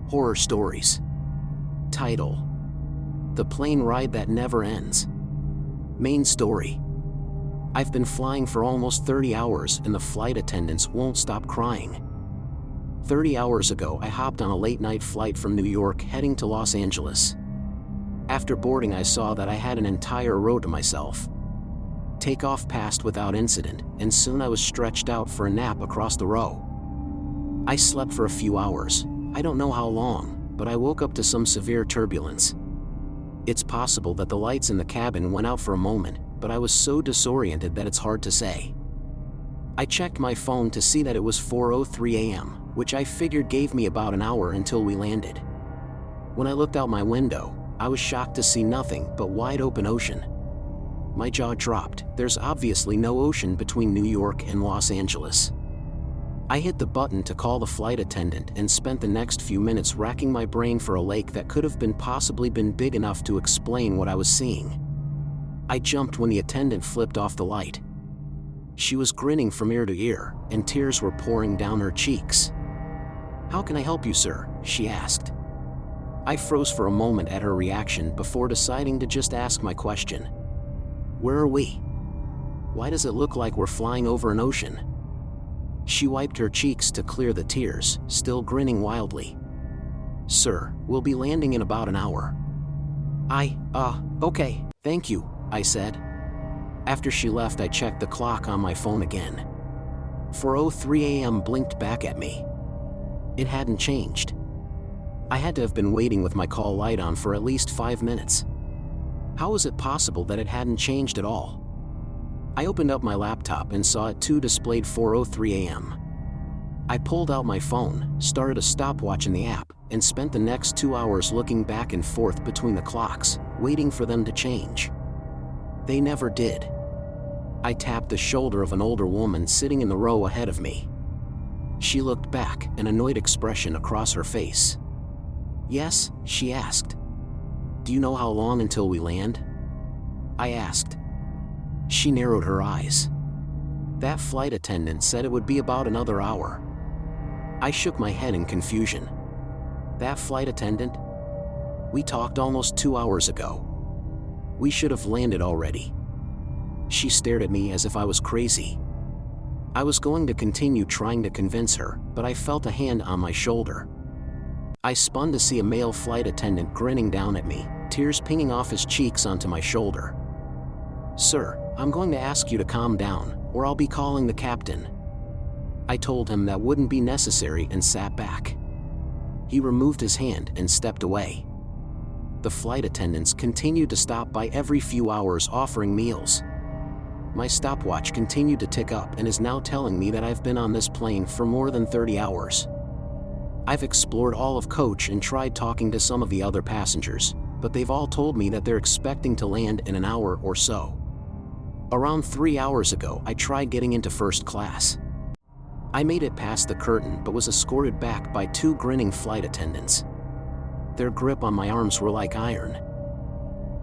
Horror Stories. Title: The Plane Ride That Never Ends. Main story: I've been flying for almost 30 hours and the flight attendants won't stop crying. 30 hours ago, I hopped on a late-night flight from New York heading to Los Angeles. After boarding, I saw that I had an entire row to myself. Takeoff passed without incident, and soon I was stretched out for a nap across the row. I slept for a few hours. I don't know how long, but I woke up to some severe turbulence. It's possible that the lights in the cabin went out for a moment, but I was so disoriented that it's hard to say. I checked my phone to see that it was 4:03 a.m., which I figured gave me about an hour until we landed. When I looked out my window, I was shocked to see nothing but wide open ocean. My jaw dropped. There's obviously no ocean between New York and Los Angeles. I hit the button to call the flight attendant and spent the next few minutes racking my brain for a lake that could have possibly been big enough to explain what I was seeing. I jumped when the attendant flipped off the light. She was grinning from ear to ear, and tears were pouring down her cheeks. "How can I help you, sir?" she asked. I froze for a moment at her reaction before deciding to just ask my question. "Where are we? Why does it look like we're flying over an ocean?" She wiped her cheeks to clear the tears, still grinning wildly. "Sir, we'll be landing in about an hour." Okay, thank you," I said. After she left, I checked the clock on my phone again. 4:03 a.m. blinked back at me. It hadn't changed. I had to have been waiting with my call light on for at least 5 minutes. How was it possible that it hadn't changed at all? I opened up my laptop and saw it too displayed 4:03 a.m. I pulled out my phone, started a stopwatch in the app, and spent the next 2 hours looking back and forth between the clocks, waiting for them to change. They never did. I tapped the shoulder of an older woman sitting in the row ahead of me. She looked back, an annoyed expression across her face. "Yes?" she asked. "Do you know how long until we land?" I asked. She narrowed her eyes. "That flight attendant said it would be about another hour." I shook my head in confusion. "That flight attendant? We talked almost 2 hours ago. We should have landed already." She stared at me as if I was crazy. I was going to continue trying to convince her, but I felt a hand on my shoulder. I spun to see a male flight attendant grinning down at me, tears pinging off his cheeks onto my shoulder. "Sir, I'm going to ask you to calm down, or I'll be calling the captain." I told him that wouldn't be necessary and sat back. He removed his hand and stepped away. The flight attendants continued to stop by every few hours offering meals. My stopwatch continued to tick up and is now telling me that I've been on this plane for more than 30 hours. I've explored all of coach and tried talking to some of the other passengers, but they've all told me that they're expecting to land in an hour or so. Around 3 hours ago, I tried getting into first class. I made it past the curtain but was escorted back by 2 grinning flight attendants. Their grip on my arms were like iron.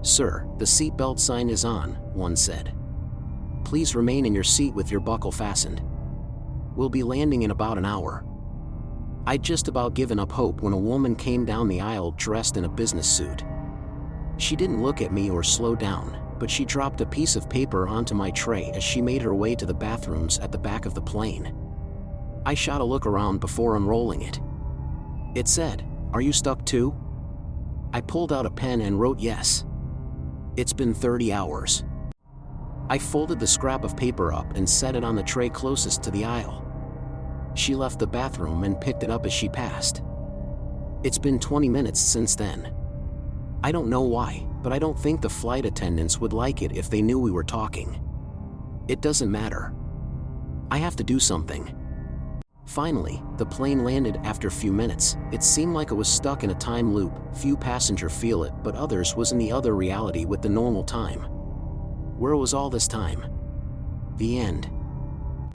"Sir, the seatbelt sign is on," one said. "Please remain in your seat with your buckle fastened. We'll be landing in about an hour." I'd just about given up hope when a woman came down the aisle dressed in a business suit. She didn't look at me or slow down, but she dropped a piece of paper onto my tray as she made her way to the bathrooms at the back of the plane. I shot a look around before unrolling it. It said, "Are you stuck too?" I pulled out a pen and wrote yes. "It's been 30 hours." I folded the scrap of paper up and set it on the tray closest to the aisle. She left the bathroom and picked it up as she passed. It's been 20 minutes since then. I don't know why, but I don't think the flight attendants would like it if they knew we were talking. It doesn't matter. I have to do something. Finally, the plane landed after a few minutes. It seemed like it was stuck in a time loop. Few passengers feel it, but others was in the other reality with the normal time. Where was all this time? The end.